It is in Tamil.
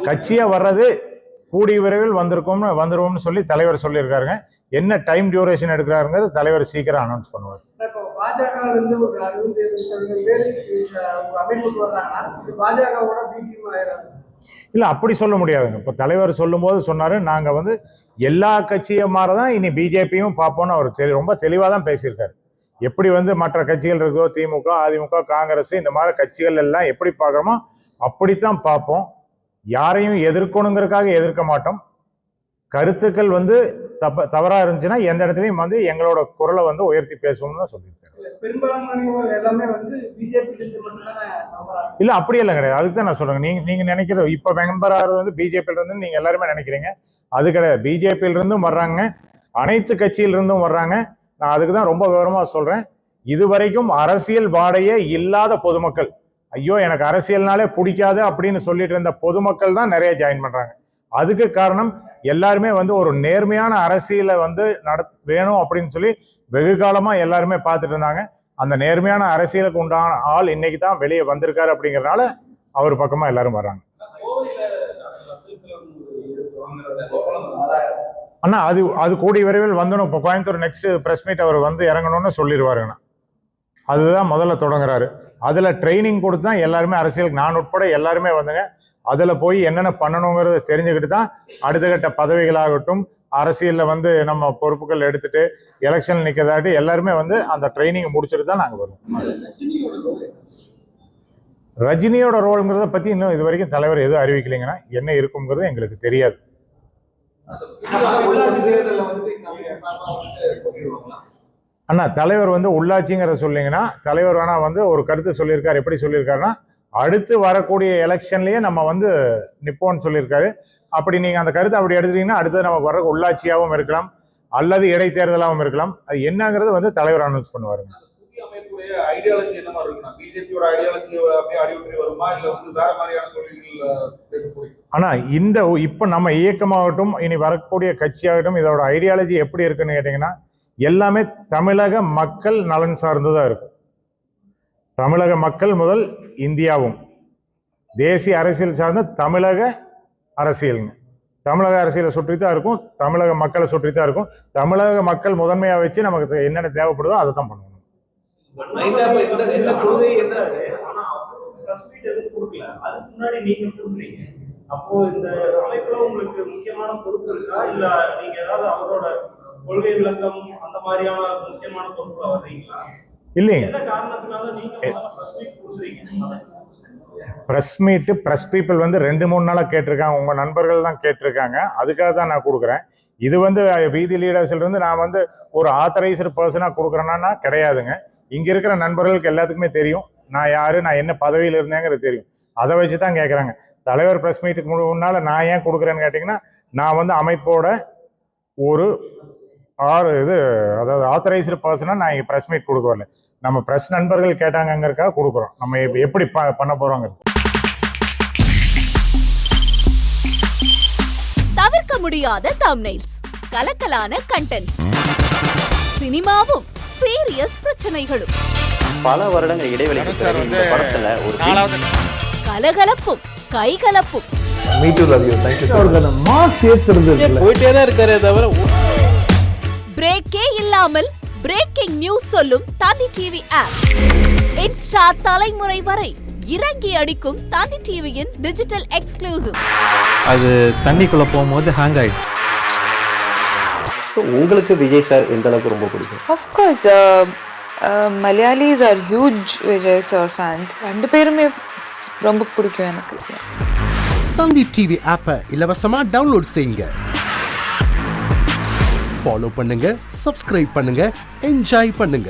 கட்சியா வர்றது கூடிய விரைவில் வந்துருவோம்னு சொல்லி தலைவர் சொல்லியிருக்காருங்க. என்ன டைம் டியூரேஷன் எடுக்கிறாருங்கிறது தலைவர் சீக்கிரம் அனௌன்ஸ் பண்ணுவார். பாஜக இருந்து ஒரு 67% பேர் அமைப்புக்கு வர்றாங்கன்னா பாஜகவோட பிடிஎம் ஆயிடாது. இல்ல அப்படி சொல்ல முடியாதுங்க. இப்ப தலைவர் சொல்லும் போது சொன்னாரு, நாங்க வந்து எல்லா கட்சியும் மாதிரிதான் இனி பிஜேபியும் பார்ப்போம்னு அவர் ரொம்ப தெளிவா தான் பேசியிருக்காரு. எப்படி வந்து மற்ற கட்சிகள் இருக்கோ, திமுக, அதிமுக, காங்கிரஸ், இந்த மாதிரி கட்சிகள் எல்லாம் எப்படி பார்க்கறோமோ அப்படித்தான் பார்ப்போம். யாரையும் எதிர்க்கணுங்கிறதுக்காக எதிர்க்க மாட்டோம். கருத்துக்கள் வந்து தவறா இருந்துச்சுன்னா எந்த இடத்துலையும் வந்து எங்களோட குரலை வந்து உயர்த்தி பேசுவோம்னு தான் சொல்லியிருக்காரு. இல்ல அப்படி எல்லாம் கிடையாது. அதுக்கு தான் நான் சொல்றேன். நீங்க நினைக்கிறது இப்ப மெம்பரா வந்து பிஜேபியில இருந்து நீங்க எல்லாருமே நினைக்கிறீங்க, அது கிடையாது. பிஜேபியில இருந்தும் வர்றாங்க, அனைத்து கட்சியில இருந்தும் வர்றாங்க. நான் அதுக்கு தான் ரொம்ப விவரமா சொல்றேன். இதுவரைக்கும் அரசியல் வாடையே இல்லாத பொதுமக்கள், ஐயோ எனக்கு அரசியல்னாலே பிடிக்காது அப்படின்னு சொல்லிட்டு இருந்த பொதுமக்கள் தான் நிறைய ஜாயின் பண்றாங்க. அதுக்கு காரணம் எல்லாருமே வந்து ஒரு நேர்மையான அரசியலை வந்து வேணும் அப்படின்னு சொல்லி வெகு காலமா எல்லாருமே பார்த்துட்டு இருந்தாங்க. அந்த நேர்மையான அரசியலுக்கு உண்டான ஆள் இன்னைக்கு தான் வெளியே வந்திருக்காரு. அப்படிங்கறதுனால அவர் பக்கமா எல்லாரும் வர்றாங்க. அண்ணா அது கூடிய விரைவில் வந்துடும். இப்போ கோயம்புத்தூர் நெக்ஸ்ட் பிரஸ் மீட் அவர் வந்து இறங்கணும்னு சொல்லிடுவாருங்கண்ணா. அதுதான் முதல்ல தொடங்குறாரு. அதுல ட்ரைனிங் கொடுத்து தான் எல்லாருமே அரசியலுக்கு, நான் உட்பட எல்லாருமே வந்துங்க. அதுல போய் என்னென்ன பண்ணணுங்கிறத தெரிஞ்சுக்கிட்டு தான் அடுத்த கட்ட பதவிகளாகட்டும், அரசியல்ல வந்து நம்ம பொறுப்புகள் எடுத்துட்டு எலெக்ஷன் நிக்கிறதாட்டி எல்லாருமே வந்து அந்த ட்ரைனிங் முடிச்சுட்டு தான் நாங்க வருவோம். ரஜினியோட ரோல்ங்கிறத பத்தி இன்னும் இது வரைக்கும் தலைவர் எதுவும் அறிவிக்கலைங்கன்னா என்ன இருக்குங்கிறது எங்களுக்கு தெரியாது. அண்ணா தலைவர் வந்து உள்ளாட்சிங்கிறத சொல்லிங்கன்னா தலைவர் வேணா வந்து ஒரு கருத்து சொல்லியிருக்காரு. எப்படி சொல்லியிருக்காருன்னா, அடுத்து வரக்கூடிய எலெக்ஷன்லயே நம்ம வந்து நிப்போன்னு சொல்லியிருக்காரு. அப்படி நீங்க அந்த கருத்தை அப்படி எடுத்துட்டீங்கன்னா அடுத்தது நமக்கு வர உள்ளாட்சியாகவும் இருக்கலாம் அல்லது இடைத்தேர்தலாகவும் இருக்கலாம். அது என்னங்கிறது வந்து தலைவர் அனௌன்ஸ் பண்ணுவாருங்க. ஆனா இந்த இப்ப நம்ம இயக்கமாகட்டும் இனி வரக்கூடிய கட்சியாகட்டும் இதோட ஐடியாலஜி எப்படி இருக்குன்னு கேட்டீங்கன்னா, எல்லாமே தமிழக மக்கள் நலன் சார்ந்துதான் இருக்கும். தமிழக மக்கள் முதல் இந்தியாவும் தேசிய அரசியல் சார்ந்த தமிழக அரசியலுங்க. தமிழக அரசியலை சுற்றித்தான் இருக்கும், தமிழக மக்களை சுற்றித்தான் இருக்கும். தமிழக மக்கள் முதன்மையா வச்சு நமக்கு என்னென்ன தேவைப்படுதோ அதை தான் பண்ணணும். அப்போ இந்த அமைப்புல உங்களுக்கு முக்கியமான பொறுப்பு இருக்கா, இல்ல நீங்க ஏதாவது அவரோட கொள்கை விளக்கம் அந்த மாதிரியான முக்கியமான பொறுப்புல வர்றீங்களா? இல்லைங்க, என்ன காரணத்தினால நீங்க பிரஸ் மீட் பிரஸ் பீப்புள் வந்து 2-3 நாளா கேட்டிருக்காங்க. உங்க நண்பர்கள் தான் கேட்டிருக்காங்க, அதுக்காக தான் நான் கொடுக்குறேன். இது வந்து வீதி லீடர்ஸ்ல இருந்து நான் வந்து ஒரு ஆத்தரைஸ்டு பர்சனா கொடுக்குறேன்னா கிடையாதுங்க. இங்க இருக்கிற நண்பர்களுக்கு எல்லாத்துக்குமே தெரியும் நான் யாரு, நான் என்ன பதவியில் இருந்தேங்கிறது தெரியும். அதை வச்சு தான் கேட்குறாங்க. தலைவர் பிரஸ் மீட்டுக்கு முன்னால நான் ஏன் கொடுக்குறேன்னு கேட்டிங்கன்னா, நான் வந்து அமைப்போட ஒரு அதாவது ஆத்தரைஸ்டு பர்சனா நான் இங்கே பிரஸ் மீட் கொடுக்க வரல. நம்ம பிரஸ் நண்பர்கள் கேட்டாங்கிறதுக்காக கொடுக்குறோம். நம்ம எப்படி பண்ண போறோங்க. தவிர்க்க முடியாத தம்ப்நெயில்ஸ், கலக்கலான கண்டென்ட்ஸ், சினிமாவும் சீரியஸ் பிரச்சனைகளும், பல வருடங்கள் இடைவெளிக்கு பிறகு இந்த படத்துல ஒரு கலகலப்பும் கைகலப்பும். Me too love you. Thank you sir. Mass ஏத்துறது போயிட்டே தான் இருக்காரே தவிர பிரேக்கே இல்லாமல் பிரேக்கிங் நியூஸ் சொல்லும் தந்தி டிவி ஆப். இன்ஸ்டா தலைமுறை வரை இறங்கி அடிக்கும் தந்தி டிவியின் டிஜிட்டல் எக்ஸ்க்ளூசிவ். அது தண்ணிக்குள்ள போகும்போது ஹேங் ஆயிடுச்சு. உங்களுக்கு விஜய் சார் எந்த அளவுக்கு ரொம்ப பிடிக்கும்? Of course, Malayalis are huge Vijay sir fans. ரெண்டு பேருமே ரொம்ப பிடிக்கும் எனக்கு. தந்தி டிவி ஆப்பை இலவசமா டவுன்லோட் செய்யுங்க. ஃபாலோ பண்ணுங்க, சப்ஸ்கிரைப் பண்ணுங்க, என்ஜாய் பண்ணுங்க.